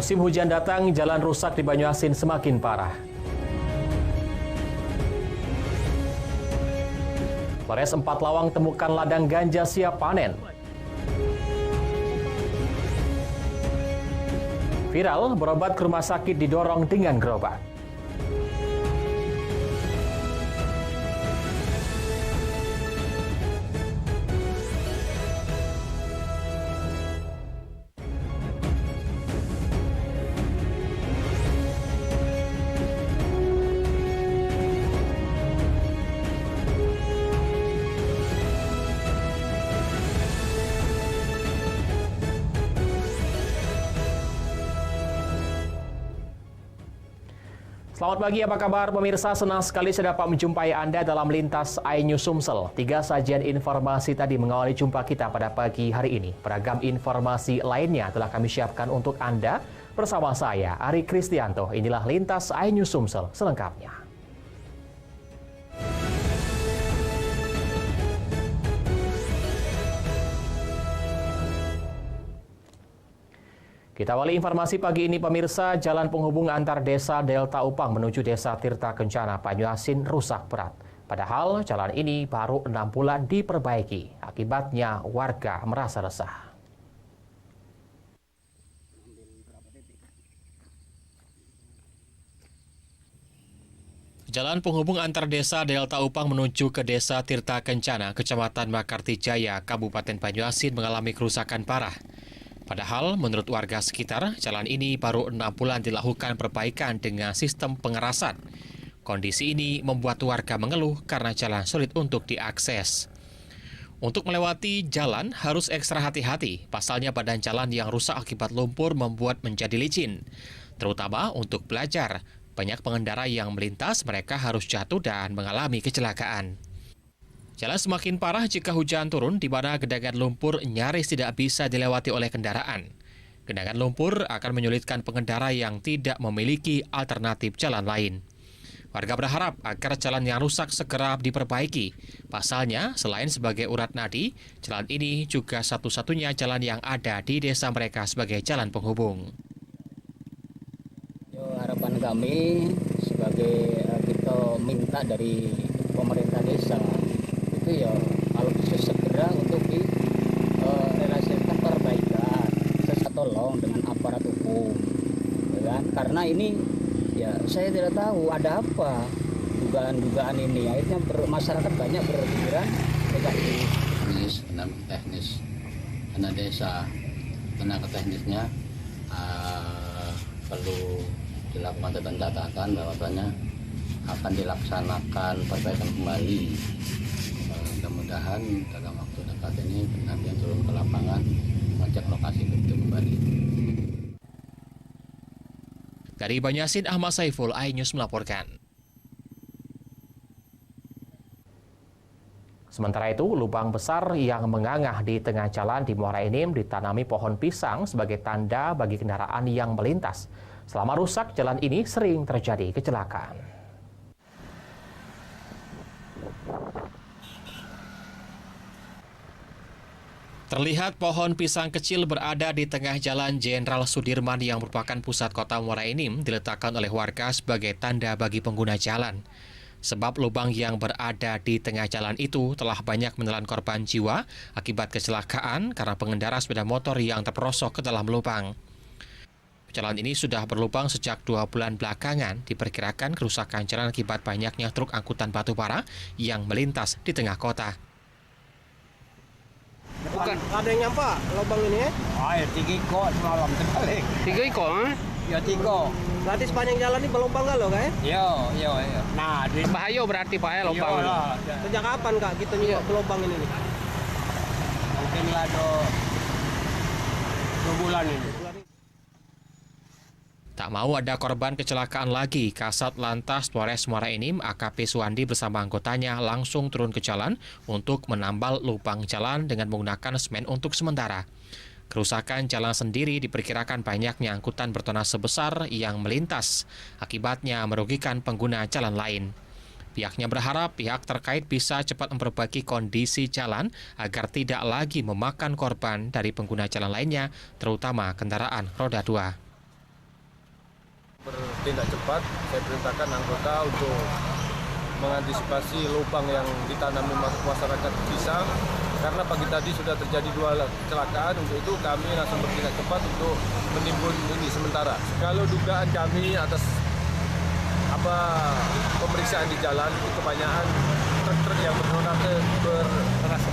Musim hujan datang, jalan rusak di Banyuasin semakin parah. Polres Empat Lawang temukan ladang ganja siap panen. Viral, berobat ke rumah sakit didorong dengan gerobak. Selamat pagi, apa kabar pemirsa? Senang sekali saya dapat menjumpai Anda dalam Lintas iNews Sumsel. 3 sajian informasi tadi mengawali jumpa kita pada pagi hari ini. Beragam informasi lainnya telah kami siapkan untuk Anda bersama saya, Ari Kristianto. Inilah Lintas iNews Sumsel selengkapnya. Kita awali informasi pagi ini pemirsa, jalan penghubung antar desa Delta Upang menuju desa Tirta Kencana, Banyuasin rusak berat. Padahal jalan ini baru 6 bulan diperbaiki. Akibatnya warga merasa resah. Jalan penghubung antar desa Delta Upang menuju ke desa Tirta Kencana, Kecamatan Makartijaya, Kabupaten Banyuasin mengalami kerusakan parah. Padahal menurut warga sekitar, jalan ini baru 6 bulan dilakukan perbaikan dengan sistem pengerasan. Kondisi ini membuat warga mengeluh karena jalan sulit untuk diakses. Untuk melewati jalan harus ekstra hati-hati, pasalnya badan jalan yang rusak akibat lumpur membuat menjadi licin. Terutama untuk belajar, banyak pengendara yang melintas mereka harus jatuh dan mengalami kecelakaan. Jalan semakin parah jika hujan turun, di mana genangan lumpur nyaris tidak bisa dilewati oleh kendaraan. Genangan lumpur akan menyulitkan pengendara yang tidak memiliki alternatif jalan lain. Warga berharap agar jalan yang rusak segera diperbaiki. Pasalnya, selain sebagai urat nadi, jalan ini juga satu-satunya jalan yang ada di desa mereka sebagai jalan penghubung. Harapan kami sebagai kita minta dari pemerintah desa itu ya kalau bisa segera untuk direlasikan perbaikan, tolong dengan aparat hukum, ya kan? Karena ini ya saya tidak tahu ada apa dugaan-dugaan ini, akhirnya masyarakat banyak berpikiran negatif. Teknis anak desa, tenaga teknisnya perlu dilakukan catatan bahwasanya akan dilaksanakan perbaikan kembali. Mudah-mudahan dalam waktu dekat ini pendampingan turun ke lapangan mengecek lokasi itu kembali. Dari Banyuasin, Ahmad Saiful, iNews melaporkan. Sementara itu, lubang besar yang mengangah di tengah jalan di Muara Enim ditanami pohon pisang sebagai tanda bagi kendaraan yang melintas. Selama rusak, jalan ini sering terjadi kecelakaan. Terlihat pohon pisang kecil berada di tengah jalan Jenderal Sudirman yang merupakan pusat kota Muara Enim diletakkan oleh warga sebagai tanda bagi pengguna jalan. Sebab lubang yang berada di tengah jalan itu telah banyak menelan korban jiwa akibat kecelakaan karena pengendara sepeda motor yang terperosok ke dalam lubang. Jalan ini sudah berlubang sejak 2 bulan belakangan. Diperkirakan kerusakan jalan akibat banyaknya truk angkutan batubara yang melintas di tengah kota. Bukan ada yang nyampa lubang ini ya? Air 3 ekor semalam terbalik. 3 ekor? Ya 3. Berarti sepanjang jalan ini berlubang nggak lo kak? Yo. Nah, Bahaya berarti pak ya lubang ini. Sejak kapan kak kita nyebut lubang ini? Mungkin lah 2 bulan ini. Tak mau ada korban kecelakaan lagi, Kasat Lantas Polres Muara Enim AKP Suwandi bersama anggotanya langsung turun ke jalan untuk menambal lubang jalan dengan menggunakan semen untuk sementara. Kerusakan jalan sendiri diperkirakan banyaknya angkutan bertona sebesar yang melintas, akibatnya merugikan pengguna jalan lain. Pihaknya berharap pihak terkait bisa cepat memperbaiki kondisi jalan agar tidak lagi memakan korban dari pengguna jalan lainnya, terutama kendaraan roda 2. tindak cepat. Saya perintahkan anggota untuk mengantisipasi lubang yang ditanami masyarakat pisang, karena pagi tadi sudah terjadi 2 kecelakaan. Untuk itu kami langsung bertindak cepat untuk menimbun ini sementara. Kalau dugaan kami atas pemeriksaan di jalan, itu kebanyakan truk-truk yang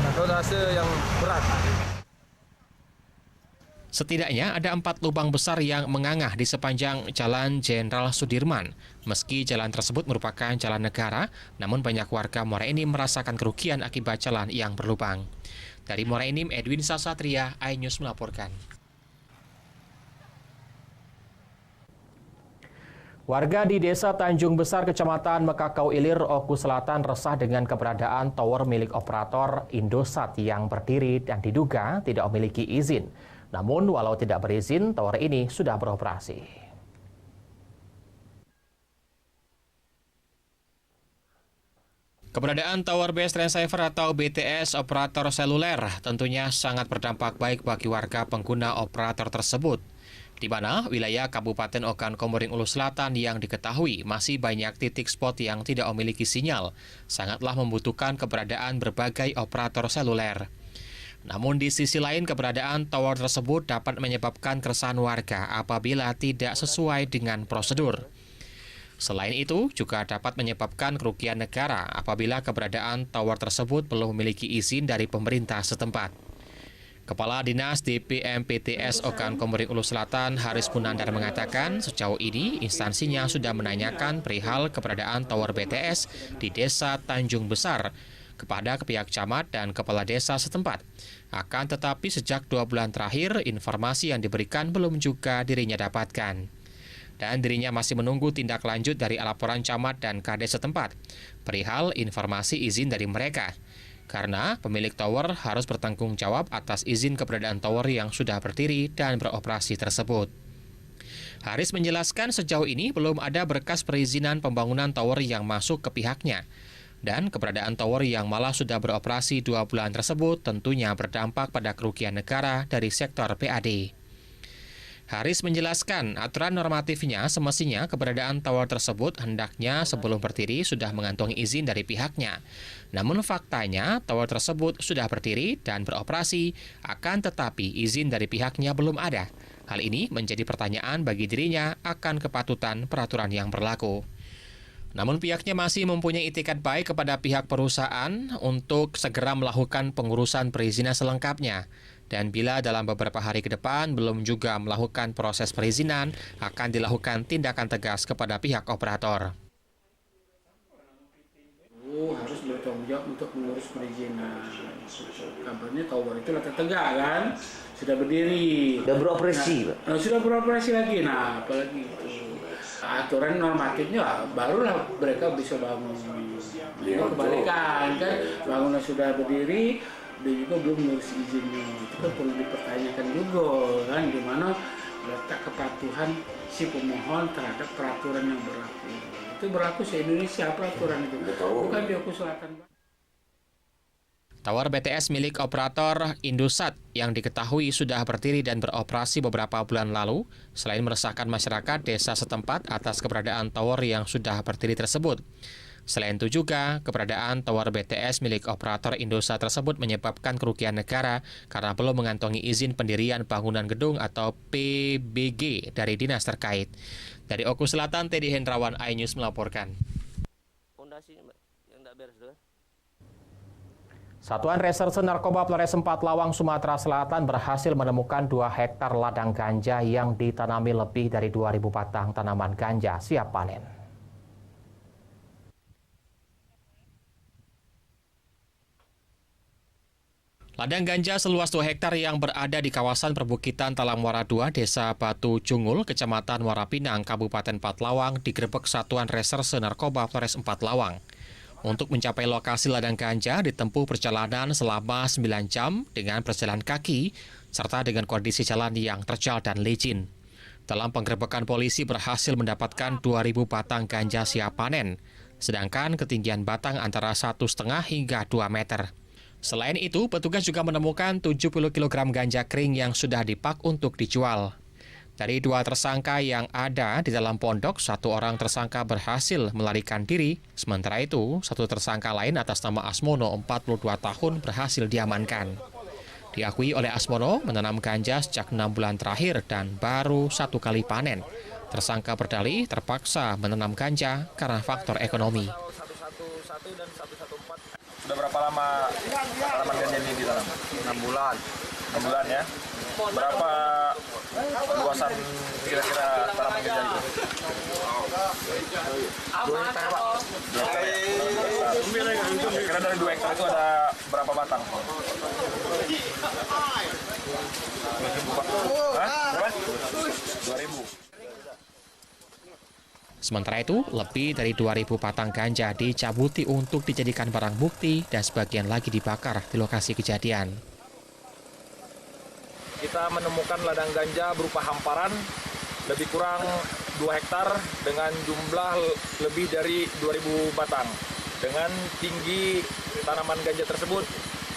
bertonnase yang berat. Setidaknya ada 4 lubang besar yang mengangah di sepanjang Jalan Jenderal Sudirman. Meski jalan tersebut merupakan jalan negara, namun banyak warga Muara Enim merasakan kerugian akibat jalan yang berlubang. Dari Muara Enim, Edwin Sasatria, iNews melaporkan. Warga di Desa Tanjung Besar, Kecamatan Mekakau Ilir, Oku Selatan resah dengan keberadaan tower milik operator Indosat yang berdiri dan diduga tidak memiliki izin. Namun, walau tidak berizin, tower ini sudah beroperasi. Keberadaan Tower Base Transceiver atau BTS operator seluler tentunya sangat berdampak baik bagi warga pengguna operator tersebut, di mana wilayah Kabupaten Ogan Komering Ulu Selatan yang diketahui masih banyak titik spot yang tidak memiliki sinyal, sangatlah membutuhkan keberadaan berbagai operator seluler. Namun di sisi lain, keberadaan tower tersebut dapat menyebabkan keresahan warga apabila tidak sesuai dengan prosedur. Selain itu, juga dapat menyebabkan kerugian negara apabila keberadaan tower tersebut belum memiliki izin dari pemerintah setempat. Kepala Dinas DPMPTS Ogan Komering Ulu Selatan, Haris Munandar mengatakan sejauh ini instansinya sudah menanyakan perihal keberadaan tower BTS di Desa Tanjung Besar kepada pihak camat dan kepala desa setempat. Akan tetapi sejak 2 bulan terakhir, informasi yang diberikan belum juga dirinya dapatkan. Dan dirinya masih menunggu tindak lanjut dari laporan camat dan kades setempat perihal informasi izin dari mereka. Karena pemilik tower harus bertanggung jawab atas izin keberadaan tower yang sudah berdiri dan beroperasi tersebut. Haris menjelaskan sejauh ini belum ada berkas perizinan pembangunan tower yang masuk ke pihaknya. Dan keberadaan tower yang malah sudah beroperasi 2 bulan tersebut tentunya berdampak pada kerugian negara dari sektor PAD. Haris menjelaskan aturan normatifnya semestinya keberadaan tower tersebut hendaknya sebelum berdiri sudah mengantongi izin dari pihaknya. Namun faktanya tower tersebut sudah berdiri dan beroperasi, akan tetapi izin dari pihaknya belum ada. Hal ini menjadi pertanyaan bagi dirinya akan kepatutan peraturan yang berlaku. Namun pihaknya masih mempunyai itikat baik kepada pihak perusahaan untuk segera melakukan pengurusan perizinan selengkapnya. Dan bila dalam beberapa hari ke depan belum juga melakukan proses perizinan, akan dilakukan tindakan tegas kepada pihak operator. Harus bertanggung jawab untuk mengurus perizinan. Kabarnya tower itu letak tegak kan, sudah berdiri. Sudah beroperasi, Pak? Sudah beroperasi lagi. Nah, apalagi itu aturan normatifnya barulah mereka bisa bangun. Kebalikan kan, bangunan sudah berdiri, dia juga belum mengurus izinnya. Itu kan perlu dipertanyakan juga kan, di mana letak kepatuhan si pemohon terhadap peraturan yang berlaku. Itu berlaku se-Indonesia peraturan itu, bukan di Oku Selatan. Tower BTS milik operator Indosat yang diketahui sudah berdiri dan beroperasi beberapa bulan lalu, selain meresahkan masyarakat desa setempat atas keberadaan tower yang sudah berdiri tersebut. Selain itu juga, keberadaan tower BTS milik operator Indosat tersebut menyebabkan kerugian negara karena belum mengantongi izin pendirian bangunan gedung atau PBG dari dinas terkait. Dari Oku Selatan, Teddy Hendrawan, iNews melaporkan. Fondasinya, Mbak, yang tidak beres doang. Satuan Reserse Narkoba Polres 4 Lawang, Sumatera Selatan berhasil menemukan 2 hektar ladang ganja yang ditanami lebih dari 2.000 batang tanaman ganja siap panen. Ladang ganja seluas 2 hektar yang berada di kawasan perbukitan Talang Muara 2, Desa Batu Cungul, Kecamatan Muara Pinang, Kabupaten 4 Lawang, digerebek Satuan Reserse Narkoba Polres 4 Lawang. Untuk mencapai lokasi ladang ganja ditempuh perjalanan selama 9 jam dengan berjalan kaki, serta dengan kondisi jalan yang terjal dan licin. Dalam penggerebekan, polisi berhasil mendapatkan 2.000 batang ganja siap panen, sedangkan ketinggian batang antara 1,5 hingga 2 meter. Selain itu, petugas juga menemukan 70 kg ganja kering yang sudah dipak untuk dijual. Dari 2 tersangka yang ada di dalam pondok, 1 orang tersangka berhasil melarikan diri. Sementara itu, 1 tersangka lain atas nama Asmono, 42 tahun, berhasil diamankan. Diakui oleh Asmono menanam ganja sejak 6 bulan terakhir dan baru 1 kali panen. Tersangka berdalih terpaksa menanam ganja karena faktor ekonomi. 111 dan 114. Sudah berapa lama tanaman ganja ini di tanam? 6 bulan. 6 bulan ya. Berapa luasan kira-kira tanaman ganja itu? 2 hektar, Pak. 2 hektar ya? Kira dari 2 hektar itu ada berapa batang? 2.000, Pak. Hah? Berapa? 2.000. Sementara itu, lebih dari 2.000 batang ganja dicabuti untuk dijadikan barang bukti dan sebagian lagi dibakar di lokasi kejadian. Kita menemukan ladang ganja berupa hamparan lebih kurang 2 hektar dengan jumlah lebih dari 2.000 batang. Dengan tinggi tanaman ganja tersebut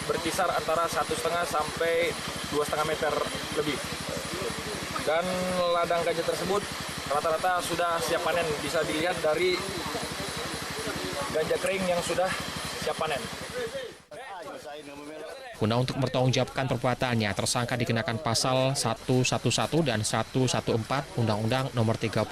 berkisar antara 1,5 sampai 2,5 meter lebih. Dan ladang ganja tersebut rata-rata sudah siap panen, bisa dilihat dari ganja kering yang sudah siap panen. Guna untuk bertanggungjawabkan perbuatannya, tersangka dikenakan pasal 111 dan 114 Undang-Undang Nomor 35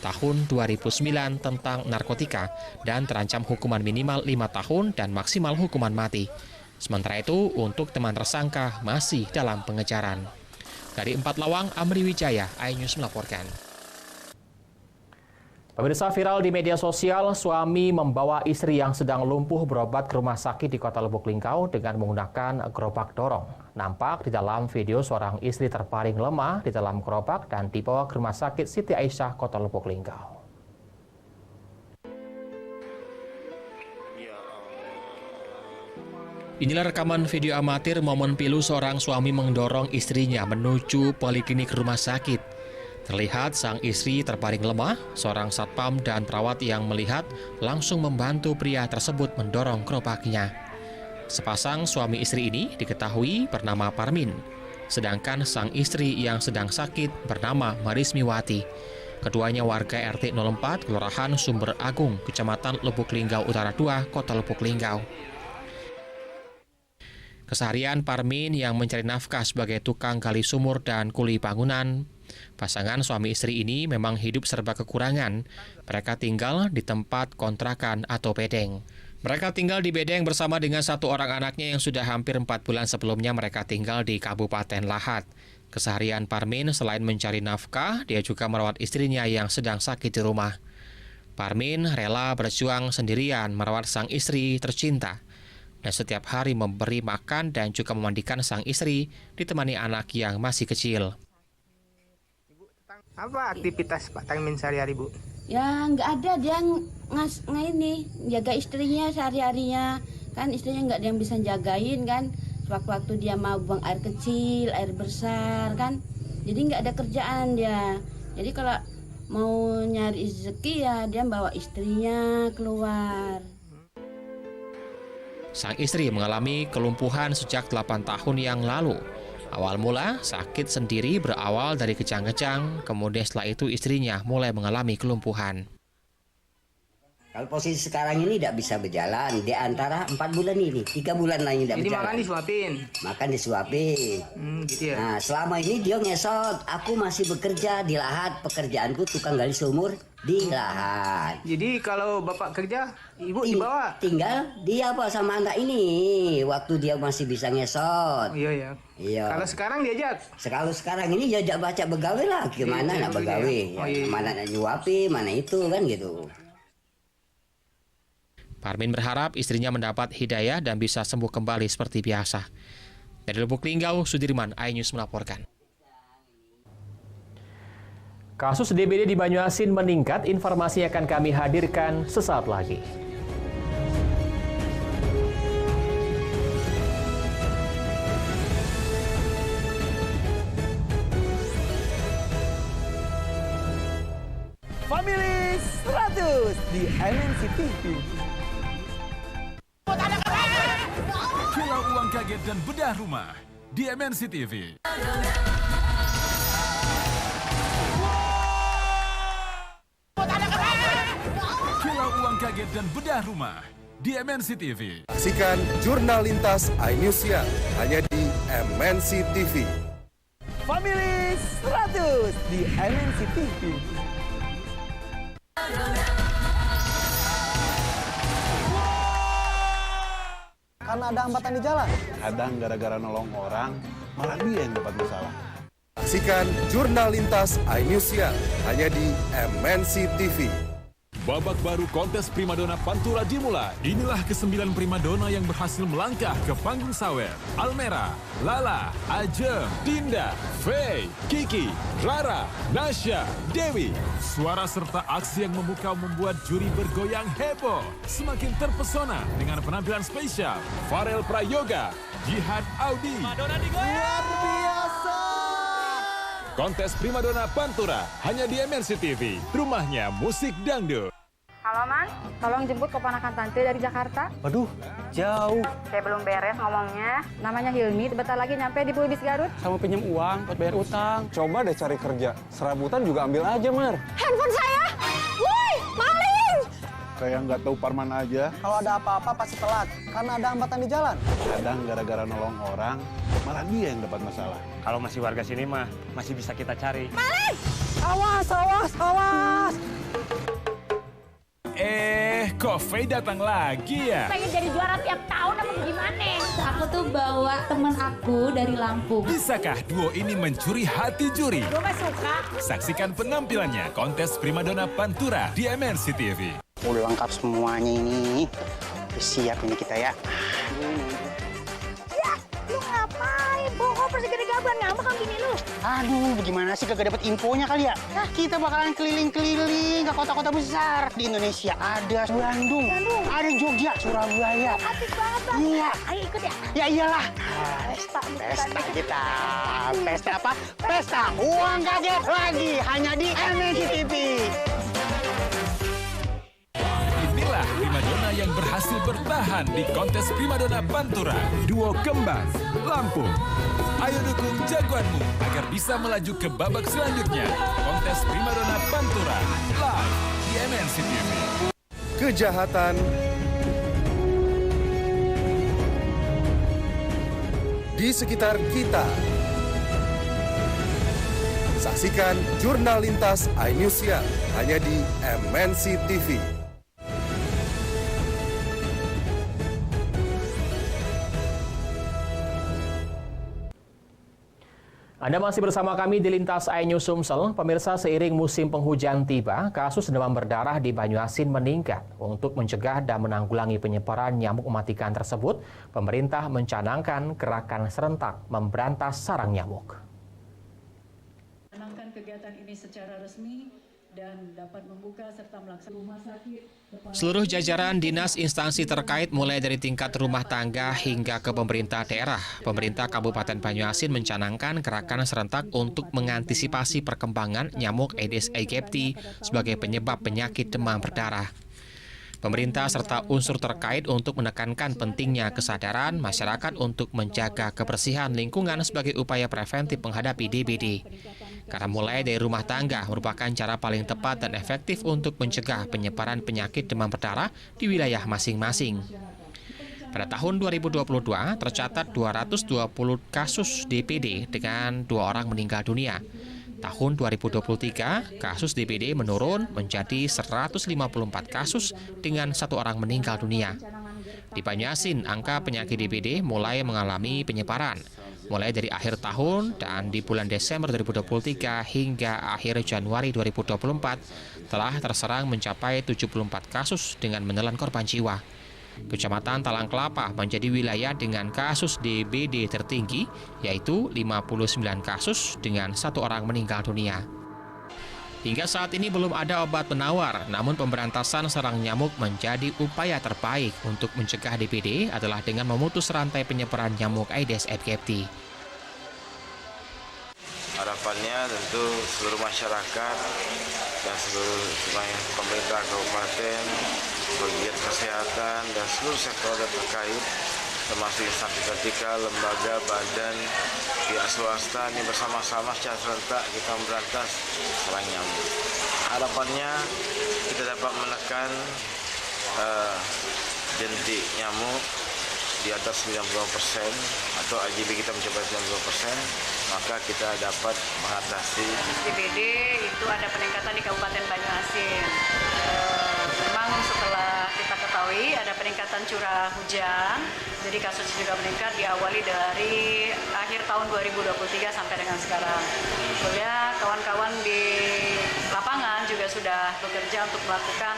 Tahun 2009 tentang narkotika dan terancam hukuman minimal 5 tahun dan maksimal hukuman mati. Sementara itu, untuk teman tersangka masih dalam pengejaran. Dari 4 Lawang, Amri Wijaya, iNews melaporkan. Pemirsa, viral di media sosial, suami membawa istri yang sedang lumpuh berobat ke rumah sakit di Kota Lubuk Linggau dengan menggunakan gerobak dorong. Nampak di dalam video seorang istri terbaring lemah di dalam gerobak dan dibawa ke rumah sakit Siti Aisyah, Kota Lubuk Linggau. Inilah rekaman video amatir momen pilu seorang suami mendorong istrinya menuju poliklinik rumah sakit. Terlihat sang istri terbaring lemah, seorang satpam dan perawat yang melihat langsung membantu pria tersebut mendorong gerobaknya. Sepasang suami istri ini diketahui bernama Parmin, sedangkan sang istri yang sedang sakit bernama Marismiwati. Keduanya warga RT 04, Kelurahan Sumber Agung, Kecamatan Lubuk Linggau Utara 2, Kota Lubuk Linggau. Keseharian Parmin yang mencari nafkah sebagai tukang gali sumur dan kuli bangunan. Pasangan suami istri ini memang hidup serba kekurangan. Mereka tinggal di tempat kontrakan atau bedeng. Mereka tinggal di bedeng bersama dengan 1 orang anaknya yang sudah hampir 4 bulan sebelumnya mereka tinggal di Kabupaten Lahat. Keseharian Parmin selain mencari nafkah, dia juga merawat istrinya yang sedang sakit di rumah. Parmin rela berjuang sendirian merawat sang istri tercinta. Dan setiap hari memberi makan dan juga memandikan sang istri ditemani anak yang masih kecil. Apa aktivitas Pak Parmin sehari-hari, Bu? Ya nggak ada, dia jaga istrinya sehari-harinya. Kan istrinya nggak ada yang bisa jagain kan. Waktu dia mau buang air kecil, air besar kan. Jadi nggak ada kerjaan dia. Jadi kalau mau nyari rezeki ya dia bawa istrinya keluar. Sang istri mengalami kelumpuhan sejak 8 tahun yang lalu. Awal mula sakit sendiri berawal dari kejang-kejang, kemudian setelah itu istrinya mulai mengalami kelumpuhan. Kalau posisi sekarang ini tidak bisa berjalan, di antara 4 bulan ini, 3 bulan lagi tidak berjalan. Jadi makan disuapin? Makan disuapin. Gitu ya? Nah, selama ini dia ngesot, aku masih bekerja di Lahat, pekerjaanku tukang gali sumur di Lahat. Jadi kalau bapak kerja, ibu dibawa? Tinggal dia apa sama anak ini, waktu dia masih bisa ngesot. Iya. Kalau sekarang diajak? Kalau sekarang ini diajak baca begawe lah, gimana nak begawe. Mana nak nyuapi, mana itu kan gitu. Parmin berharap istrinya mendapat hidayah dan bisa sembuh kembali seperti biasa. Dari Lubuk Linggau, Sudirman, iNews melaporkan. Kasus DBD di Banyuasin meningkat, informasi akan kami hadirkan sesaat lagi. Family 100 di MNC TV. Kilau uang kaget dan bedah rumah di MNC TV. kaget dan bedah rumah di MNC TV. Saksikan Jurnal Lintas iNews Siang hanya di MNC TV. Family 100 di MNC TV. Karena ada hambatan di jalan. Kadang gara-gara nolong orang, malah dia yang dapat masalah. Saksikan Jurnal Lintas iNews Siang hanya di MNC TV. Babak baru kontes primadona Pantura dimulai. Inilah ke-9 primadona yang berhasil melangkah ke panggung sawer. Almera, Lala, Ajeng, Dinda, Faye, Kiki, Rara, Nasya, Dewi. Suara serta aksi yang memukau membuat juri bergoyang heboh. Semakin terpesona dengan penampilan spesial Farel Prayoga, Jihad Audi. Luar biasa. Kontes primadona Pantura hanya di MNC TV. Rumahnya musik dangdut. Halo Man, tolong jemput keponakan Tante dari Jakarta. Waduh, jauh. Saya belum beres ngomongnya. Namanya Hilmi, bentar lagi nyampe di Bulbis Garut. Sama pinjam uang buat bayar utang. Coba deh cari kerja, serabutan juga ambil aja, Mar. Handphone saya! Woi, maling! Kayak nggak tahu Parman aja. Kalau ada apa-apa pasti telat, karena ada hambatan di jalan. Kadang gara-gara nolong orang, malah dia yang dapat masalah. Kalau masih warga sini mah, masih bisa kita cari. Maling! Awas, awas, awas! Kok Faye datang lagi ya? Pengen jadi juara tiap tahun apa gimana? Aku tuh bawa temen aku dari Lampung. Bisakah duo ini mencuri hati juri? Gue mah suka. Saksikan penampilannya kontes primadona Pantura di MNC TV. Udah lengkap semuanya ini. Siap ini kita ya. Ya, lu ngapain? Bohong persegede gaban ngambek kan bini lu. Aduh, bagaimana sih kagak dapat infonya kali ya? Nah, kita bakalan keliling-keliling ke kota-kota besar. Di Indonesia ada Bandung, ada Jogja, Surabaya. Asik banget, Bang. Iya. Ayo ikut ya. Ya iyalah. Pesta kita. Pesta apa? Pesta uang kaget lagi hanya di MNC TV. Inilah primadona yang berhasil bertahan di kontes primadona Pantura. Duo kembar Lampung. Ayo dukung jagoanmu agar bisa melaju ke babak selanjutnya. Kontes primadona Pantura live di MNC TV. Kejahatan di sekitar kita. Saksikan Jurnal Lintas iNews Siang hanya di MNC TV. Anda masih bersama kami di Lintas iNews Sumsel. Pemirsa, seiring musim penghujan tiba, kasus demam berdarah di Banyuasin meningkat. Untuk mencegah dan menanggulangi penyebaran nyamuk mematikan tersebut, pemerintah mencanangkan gerakan serentak memberantas sarang nyamuk. Menangkan kegiatan ini secara resmi dan dapat membuka serta melaksanakan rumah sakit. Seluruh jajaran dinas instansi terkait mulai dari tingkat rumah tangga hingga ke pemerintah daerah, pemerintah Kabupaten Banyuasin mencanangkan gerakan serentak untuk mengantisipasi perkembangan nyamuk Aedes aegypti sebagai penyebab penyakit demam berdarah. Pemerintah serta unsur terkait untuk menekankan pentingnya kesadaran masyarakat untuk menjaga kebersihan lingkungan sebagai upaya preventif menghadapi DBD. Karena mulai dari rumah tangga merupakan cara paling tepat dan efektif untuk mencegah penyebaran penyakit demam berdarah di wilayah masing-masing. Pada tahun 2022 tercatat 220 kasus DBD dengan 2 orang meninggal dunia. Tahun 2023 kasus DBD menurun menjadi 154 kasus dengan 1 orang meninggal dunia. Di Banyuasin, angka penyakit DBD mulai mengalami penyebaran. Mulai dari akhir tahun dan di bulan Desember 2023 hingga akhir Januari 2024 telah terserang mencapai 74 kasus dengan menelan korban jiwa. Kecamatan Talang Kelapa menjadi wilayah dengan kasus DBD tertinggi, yaitu 59 kasus dengan 1 orang meninggal dunia. Hingga saat ini belum ada obat penawar, namun pemberantasan sarang nyamuk menjadi upaya terbaik untuk mencegah DBD adalah dengan memutus rantai penyebaran nyamuk Aedes aegypti. Harapannya tentu seluruh masyarakat dan seluruh pemerintah kabupaten, pegiat kesehatan dan seluruh sektor terkait termasuk instansi vertikal, lembaga, badan, pihak swasta ini bersama-sama secara serentak kita memberantas sarang nyamuk. Harapannya kita dapat menekan jentik nyamuk di atas 90% atau AJB kita mencapai 90%, maka kita dapat mengatasi. DBD itu ada peningkatan di Kabupaten Banyuasin. Memang setelah kita ketahui ada peningkatan curah hujan, jadi kasus juga meningkat diawali dari akhir tahun 2023 sampai dengan sekarang. Sebetulnya kawan-kawan di lapangan juga sudah bekerja untuk melakukan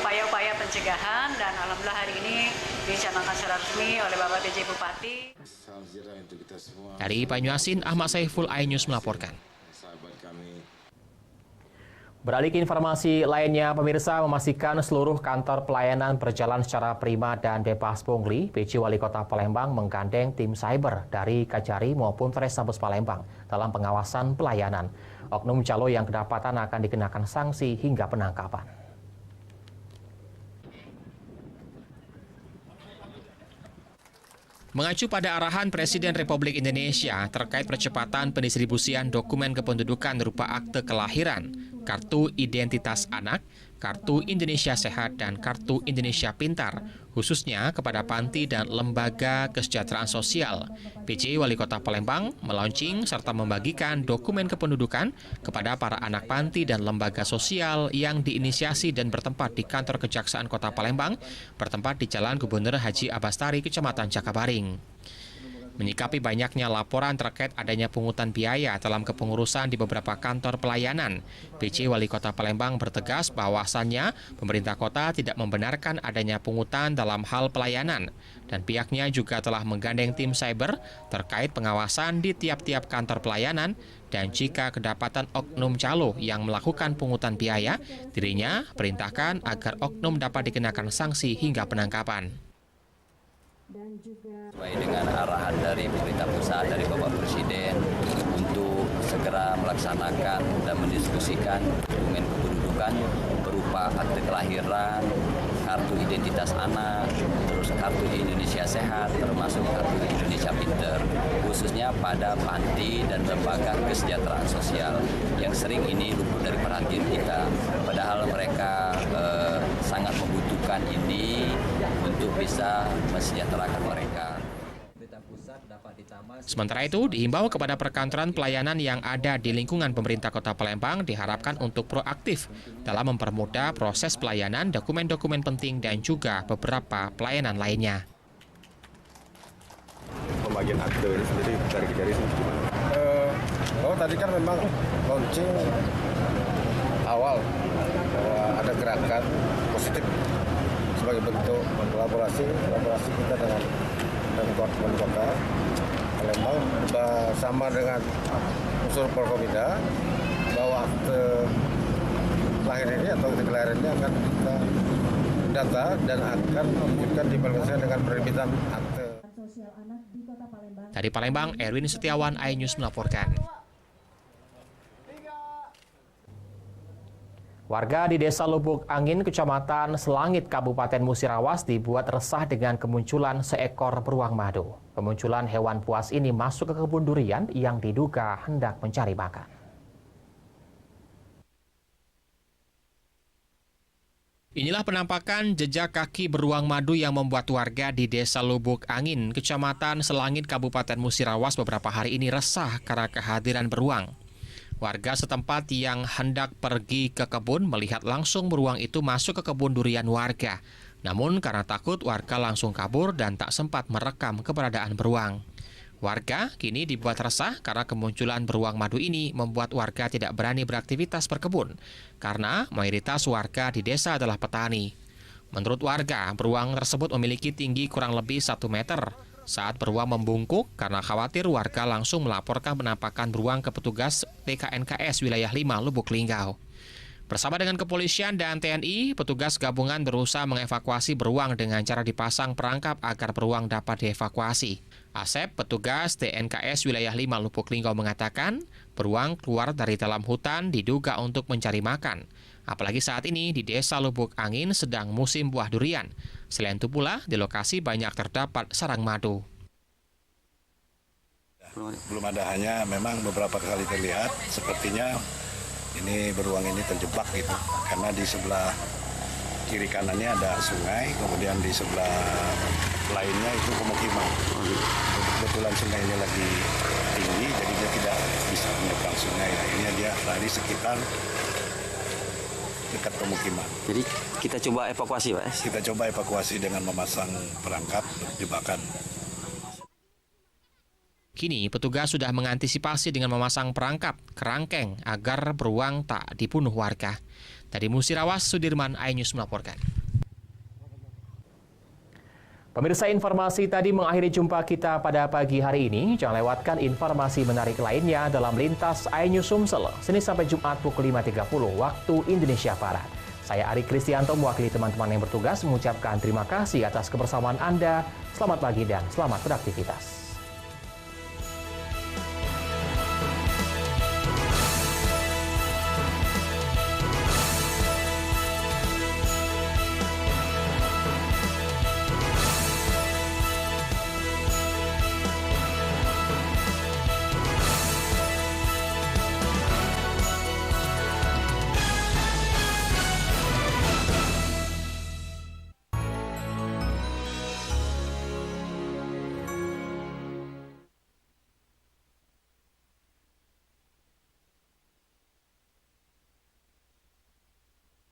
upaya-upaya pencegahan, dan alhamdulillah hari ini dicanangkan secara resmi oleh Bapak PJ Bupati. Dari Banyuasin, Ahmad Saiful, iNews melaporkan. Beralih ke informasi lainnya, pemirsa, memastikan seluruh kantor pelayanan berjalan secara prima dan bebas pungli, PJ Wali Kota Palembang menggandeng tim cyber dari Kajari maupun Polrestabes Palembang dalam pengawasan pelayanan. Oknum calo yang kedapatan akan dikenakan sanksi hingga penangkapan. Mengacu pada arahan Presiden Republik Indonesia terkait percepatan pendistribusian dokumen kependudukan berupa akte kelahiran, kartu identitas anak, kartu Indonesia Sehat, dan kartu Indonesia Pintar, khususnya kepada panti dan lembaga kesejahteraan sosial. PJ Wali Kota Palembang melaunching serta membagikan dokumen kependudukan kepada para anak panti dan lembaga sosial yang diinisiasi dan bertempat di kantor Kejaksaan Kota Palembang, bertempat di Jalan Gubernur Haji Abastari, Kecamatan Cakabaring. Menyikapi banyaknya laporan terkait adanya pungutan biaya dalam kepengurusan di beberapa kantor pelayanan, PJ Wali Kota Palembang bertegas bahwasannya pemerintah kota tidak membenarkan adanya pungutan dalam hal pelayanan, dan pihaknya juga telah menggandeng tim cyber terkait pengawasan di tiap-tiap kantor pelayanan, dan jika kedapatan oknum calo yang melakukan pungutan biaya, dirinya perintahkan agar oknum dapat dikenakan sanksi hingga penangkapan. Sesuai dengan arahan dari pemerintah pusat, dari Bapak Presiden, untuk segera melaksanakan dan mendiskusikan dokumen kependudukan berupa akte kelahiran, kartu identitas anak, terus kartu Indonesia Sehat, termasuk kartu Indonesia Pintar, khususnya pada panti dan lembaga kesejahteraan sosial yang sering ini luput dari perhatian kita. Padahal mereka sangat membutuhkan ini untuk bisa mensejahterakan mereka. Sementara itu, dihimbau kepada perkantoran pelayanan yang ada di lingkungan pemerintah Kota Palembang diharapkan untuk proaktif dalam mempermudah proses pelayanan dokumen-dokumen penting dan juga beberapa pelayanan lainnya. Pembagian akte ini sendiri dari Kejari gimana? Tadi kan memang launching awal bahwa ada gerakan positif sebagai bentuk kolaborasi kita dengan Pemkot Kota Palembang bersama dengan unsur Forkopimda, bahwa akte lahir ini atau akte kelahiran ini akan kita data dan akan diwujudkan diimplementasikan dengan penerbitan akte. Dari Palembang, Erwin Setiawan, iNews melaporkan. Warga di Desa Lubuk Angin, Kecamatan Selangit, Kabupaten Musirawas dibuat resah dengan kemunculan seekor beruang madu. Kemunculan hewan buas ini masuk ke kebun durian yang diduga hendak mencari makan. Inilah penampakan jejak kaki beruang madu yang membuat warga di Desa Lubuk Angin, Kecamatan Selangit, Kabupaten Musirawas beberapa hari ini resah karena kehadiran beruang. Warga setempat yang hendak pergi ke kebun melihat langsung beruang itu masuk ke kebun durian warga. Namun karena takut, warga langsung kabur dan tak sempat merekam keberadaan beruang. Warga kini dibuat resah karena kemunculan beruang madu ini membuat warga tidak berani beraktivitas berkebun, karena mayoritas warga di desa adalah petani. Menurut warga, beruang tersebut memiliki tinggi kurang lebih 1 meter. Saat beruang membungkuk, karena khawatir, warga langsung melaporkan penampakan beruang ke petugas PKNKS Wilayah 5 Lubuk Linggau. Bersama dengan kepolisian dan TNI, petugas gabungan berusaha mengevakuasi beruang dengan cara dipasang perangkap agar beruang dapat dievakuasi. Asep, petugas TNKS Wilayah 5 Lubuk Linggau mengatakan, beruang keluar dari dalam hutan diduga untuk mencari makan. Apalagi saat ini di Desa Lubuk Angin sedang musim buah durian. Selain itu pula, di lokasi banyak terdapat sarang madu. Belum ada, hanya memang beberapa kali terlihat sepertinya ini beruang ini terjebak gitu. Karena di sebelah kiri kanannya ada sungai, kemudian di sebelah lainnya itu pemukiman. Kebetulan sungainya lagi tinggi, jadi dia tidak bisa menyeberang sungai. Akhirnya dia lari sekitar dekat pemukiman. Jadi kita coba evakuasi, Pak? Kita coba evakuasi dengan memasang perangkap jebakan. Kini petugas sudah mengantisipasi dengan memasang perangkap kerangkeng agar beruang tak dibunuh warga. Dari Musirawas, Sudirman, iNews melaporkan. Pemirsa, informasi tadi mengakhiri jumpa kita pada pagi hari ini. Jangan lewatkan informasi menarik lainnya dalam Lintas iNews Sumsel, Senin sampai Jumat pukul 5.30 waktu Indonesia Barat. Saya Ari Kristianto mewakili teman-teman yang bertugas mengucapkan terima kasih atas kebersamaan Anda. Selamat pagi dan selamat beraktivitas.